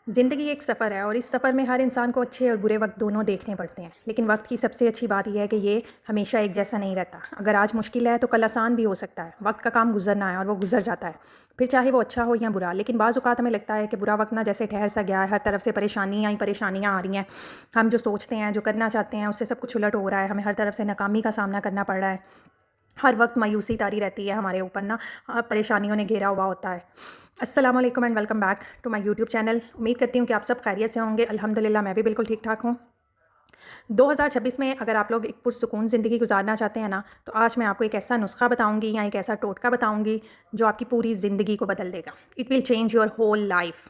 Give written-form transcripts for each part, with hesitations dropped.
زندگی ایک سفر ہے اور اس سفر میں ہر انسان کو اچھے اور برے وقت دونوں دیکھنے پڑتے ہیں، لیکن وقت کی سب سے اچھی بات یہ ہے کہ یہ ہمیشہ ایک جیسا نہیں رہتا۔ اگر آج مشکل ہے تو کل آسان بھی ہو سکتا ہے۔ وقت کا کام گزرنا ہے اور وہ گزر جاتا ہے، پھر چاہے وہ اچھا ہو یا برا۔ لیکن بعض اوقات ہمیں لگتا ہے کہ برا وقت نہ جیسے ٹھہر سا گیا ہے، ہر طرف سے پریشانیاں ہی پریشانیاں آ رہی ہیں۔ ہم جو سوچتے ہیں، جو کرنا چاہتے ہیں، اس سے سب کچھ الٹ ہو رہا ہے۔ ہمیں ہر طرف سے ناکامی کا سامنا کرنا پڑ رہا ہے۔ ہر وقت مایوسی طاری رہتی ہے ہمارے اوپر نا، پریشانیوں نے گھیرا ہوا ہوتا ہے۔ السلام علیکم and welcome back to my YouTube channel. امید کرتی ہوں کہ آپ سب خیریت سے ہوں گے۔ الحمدللہ میں بھی بالکل ٹھیک ٹھاک ہوں۔ 2026 میں اگر آپ لوگ ایک پرسکون زندگی گزارنا چاہتے ہیں نا، تو آج میں آپ کو ایک ایسا نسخہ بتاؤں گی یا ایک ایسا ٹوٹکا بتاؤں گی جو آپ کی پوری زندگی کو بدل دے گا۔ It will change your whole life.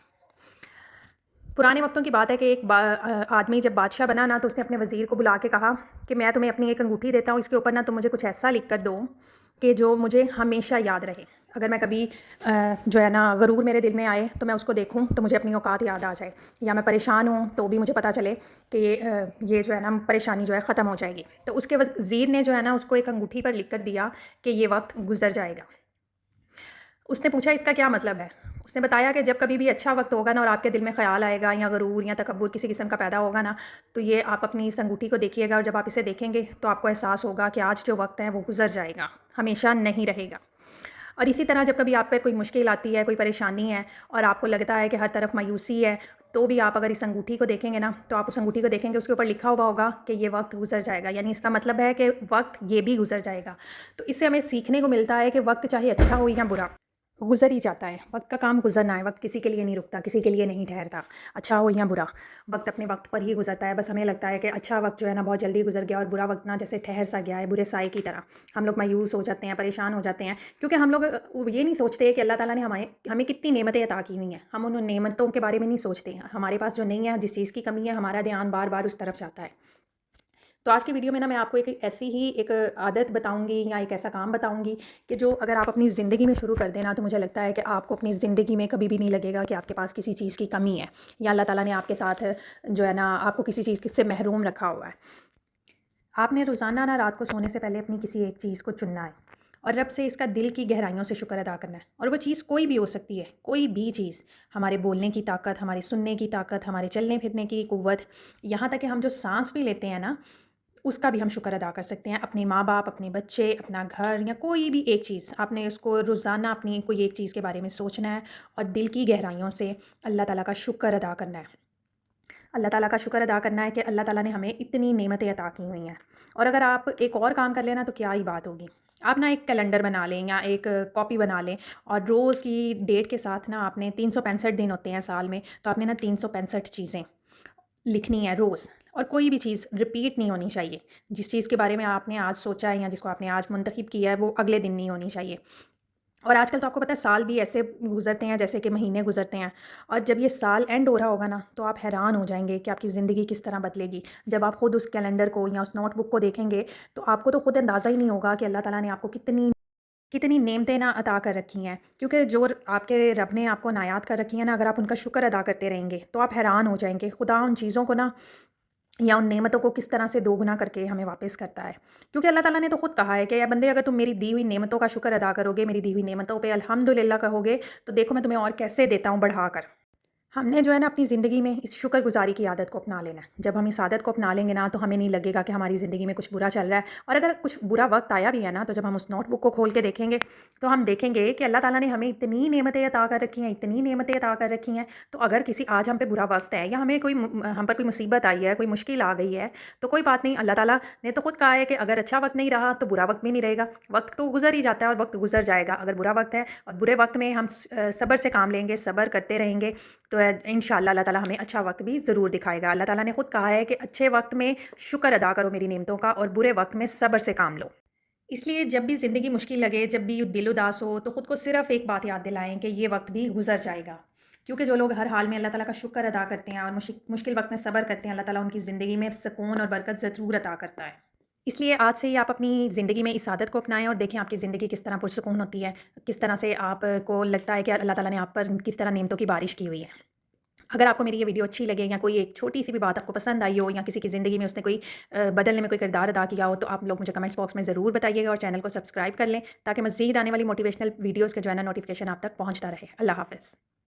پرانے وقتوں کی بات ہے کہ ایک آدمی جب بادشاہ بنا نا، تو اس نے اپنے وزیر کو بلا کے کہا کہ میں تمہیں اپنی ایک انگوٹھی دیتا ہوں، اس کے اوپر نا تم مجھے کچھ ایسا لکھ کر دو کہ جو مجھے ہمیشہ یاد رہے۔ اگر میں کبھی جو ہے نا غرور میرے دل میں آئے تو میں اس کو دیکھوں تو مجھے اپنی اوقات یاد آ جائے، یا میں پریشان ہوں تو بھی مجھے پتہ چلے کہ یہ جو ہے نا پریشانی جو ہے ختم ہو جائے گی۔ تو اس کے وزیر نے جو ہے نا اس کو ایک انگوٹھی پر لکھ کر دیا کہ یہ وقت گزر جائے گا۔ اس نے پوچھا اس کا کیا مطلب ہے؟ اس نے بتایا کہ جب کبھی بھی اچھا وقت ہوگا نا اور آپ کے دل میں خیال آئے گا یا غرور یا تکبر کسی قسم کا پیدا ہوگا نا، تو یہ آپ اپنی اس انگوٹھی کو دیکھیے گا، اور جب آپ اسے دیکھیں گے تو آپ کو احساس ہوگا کہ آج جو وقت ہے وہ گزر جائے گا، ہمیشہ نہیں رہے گا۔ اور اسی طرح جب کبھی آپ پہ کوئی مشکل آتی ہے، کوئی پریشانی ہے اور آپ کو لگتا ہے کہ ہر طرف مایوسی ہے، تو بھی آپ اگر اس انگوٹھی کو دیکھیں گے نا، تو آپ اس انگوٹھی کو دیکھیں گے، اس کے اوپر لکھا ہوا ہوگا کہ یہ وقت گزر جائے گا، یعنی اس کا مطلب ہے کہ وقت یہ بھی گزر جائے گا۔ تو اس سے ہمیں سیکھنے کو ملتا ہے کہ وقت چاہے اچھا ہو یا برا، گزر ہی جاتا ہے۔ وقت کا کام گزرنا ہے، وقت کسی کے لیے نہیں رکتا، کسی کے لیے نہیں ٹھہرتا، اچھا ہو یا برا، وقت اپنے وقت پر ہی گزرتا ہے۔ بس ہمیں لگتا ہے کہ اچھا وقت جو ہے نا بہت جلدی گزر گیا، اور برا وقت نا جیسے ٹھہر سا گیا ہے برے سائے کی طرح۔ ہم لوگ مایوس ہو جاتے ہیں، پریشان ہو جاتے ہیں، کیونکہ ہم لوگ یہ نہیں سوچتے کہ اللہ تعالیٰ نے ہمیں کتنی نعمتیں عطا کی ہوئی ہیں۔ ہم ان نعمتوں کے بارے میں نہیں سوچتے ہیں۔ ہمارے پاس جو نہیں ہے، جس چیز کی کمی ہے، ہمارا دھیان بار بار اس طرف جاتا ہے۔ تو آج کی ویڈیو میں نا میں آپ کو ایک ایسی ہی ایک عادت بتاؤں گی یا ایک ایسا کام بتاؤں گی کہ جو اگر آپ اپنی زندگی میں شروع کر دینا، تو مجھے لگتا ہے کہ آپ کو اپنی زندگی میں کبھی بھی نہیں لگے گا کہ آپ کے پاس کسی چیز کی کمی ہے، یا اللہ تعالیٰ نے آپ کے ساتھ جو ہے نا آپ کو کسی چیز سے محروم رکھا ہوا ہے۔ آپ نے روزانہ نا رات کو سونے سے پہلے اپنی کسی ایک چیز کو چننا ہے اور رب سے اس کا دل کی گہرائیوں سے شکر ادا کرنا ہے۔ اور وہ چیز کوئی بھی ہو سکتی ہے، کوئی بھی چیز، ہمارے بولنے کی طاقت، ہمارے سننے کی طاقت، ہمارے چلنے پھرنے کی قوت، یہاں تک کہ ہم جو سانس بھی لیتے ہیں نا، اس کا بھی ہم شکر ادا کر سکتے ہیں۔ اپنے ماں باپ، اپنے بچے، اپنا گھر، یا کوئی بھی ایک چیز، آپ نے اس کو روزانہ اپنی کوئی ایک چیز کے بارے میں سوچنا ہے اور دل کی گہرائیوں سے اللہ تعالیٰ کا شکر ادا کرنا ہے۔ اللہ تعالیٰ کا شکر ادا کرنا ہے کہ اللہ تعالیٰ نے ہمیں اتنی نعمتیں عطا کی ہوئی ہیں۔ اور اگر آپ ایک اور کام کر لینا تو کیا ہی بات ہوگی۔ آپ نا ایک کیلنڈر بنا لیں یا ایک کاپی بنا لیں، اور روز کی ڈیٹ کے ساتھ نا آپ نے 365 دن ہوتے ہیں سال میں، تو آپ نے نا 365 چیزیں لکھنی ہے روز، اور کوئی بھی چیز رپیٹ نہیں ہونی چاہیے۔ جس چیز کے بارے میں آپ نے آج سوچا ہے یا جس کو آپ نے آج منتخب کیا ہے، وہ اگلے دن نہیں ہونی چاہیے۔ اور آج کل تو آپ کو پتہ ہے سال بھی ایسے گزرتے ہیں جیسے کہ مہینے گزرتے ہیں، اور جب یہ سال اینڈ ہو رہا ہوگا نا، تو آپ حیران ہو جائیں گے کہ آپ کی زندگی کس طرح بدلے گی۔ جب آپ خود اس کیلنڈر کو یا اس نوٹ بک کو دیکھیں گے، تو آپ کو تو خود اندازہ ہی نہیں ہوگا کہ اللہ تعالیٰ نے آپ کو کتنی نعمتیں نہ عطا کر رکھی ہیں۔ کیونکہ جو آپ کے رب نے آپ کو عنایات کر رکھی ہیں نا، اگر آپ ان کا شکر ادا کرتے رہیں گے تو آپ حیران ہو جائیں گے خدا ان چیزوں کو نا، یا ان نعمتوں کو کس طرح سے دوگنا کر کے ہمیں واپس کرتا ہے۔ کیونکہ اللہ تعالیٰ نے تو خود کہا ہے کہ اے بندے، اگر تم میری دی ہوئی نعمتوں کا شکر ادا کرو گے، میری دی ہوئی نعمتوں پہ الحمدللہ کہو گے، تو دیکھو میں تمہیں اور کیسے دیتا ہوں بڑھا کر۔ ہم نے جو ہے نا اپنی زندگی میں اس شکر گزاری کی عادت کو اپنا لینا ہے۔ جب ہم اس عادت کو اپنا لیں گے نا، تو ہمیں نہیں لگے گا کہ ہماری زندگی میں کچھ برا چل رہا ہے۔ اور اگر کچھ برا وقت آیا بھی ہے نا، تو جب ہم اس نوٹ بک کو کھول کے دیکھیں گے، تو ہم دیکھیں گے کہ اللہ تعالیٰ نے ہمیں اتنی نعمتیں عطا کر رکھی ہیں، اتنی نعمتیں عطا کر رکھی ہیں۔ تو اگر کسی آج ہم پہ برا وقت ہے، یا ہم پر کوئی مصیبت آئی ہے، کوئی مشکل آ گئی ہے، تو کوئی بات نہیں۔ اللہ تعالیٰ نے تو خود کہا ہے کہ اگر اچھا وقت نہیں رہا تو برا وقت بھی نہیں رہے گا۔ وقت تو گزر ہی جاتا ہے اور وقت گزر جائے گا۔ اگر برا وقت ہے اور برے وقت میں ہم صبر سے کام لیں گے، صبر کرتے رہیں گے، تو انشاءاللہ اللہ تعالیٰ ہمیں اچھا وقت بھی ضرور دکھائے گا۔ اللہ تعالیٰ نے خود کہا ہے کہ اچھے وقت میں شکر ادا کرو میری نعمتوں کا، اور برے وقت میں صبر سے کام لو۔ اس لیے جب بھی زندگی مشکل لگے، جب بھی دل اداس ہو، تو خود کو صرف ایک بات یاد دلائیں کہ یہ وقت بھی گزر جائے گا۔ کیونکہ جو لوگ ہر حال میں اللہ تعالیٰ کا شکر ادا کرتے ہیں اور مشکل وقت میں صبر کرتے ہیں، اللہ تعالیٰ ان کی زندگی میں سکون اور برکت ضرور عطا کرتا ہے۔ اس لیے آج سے ہی آپ اپنی زندگی میں اس عادت کو اپنائیں اور دیکھیں آپ کی زندگی کس طرح پرسکون ہوتی ہے، کس طرح سے آپ کو لگتا ہے کہ اللہ تعالیٰ نے آپ پر کس طرح نعمتوں کی بارش کی ہوئی ہے۔ اگر آپ کو میری یہ ویڈیو اچھی لگے، یا کوئی ایک چھوٹی سی بھی بات آپ کو پسند آئی ہو، یا کسی کی زندگی میں اس نے کوئی بدلنے میں کوئی کردار ادا کیا ہو، تو آپ لوگ مجھے کمنٹس باکس میں ضرور بتائیے گا، اور چینل کو سبسکرائب کر لیں تاکہ مزید آنے والی موٹیویشنل ویڈیوز کے جو ہے نا نوٹیفیکیشن آپ تک پہنچتا رہے۔ اللہ حافظ۔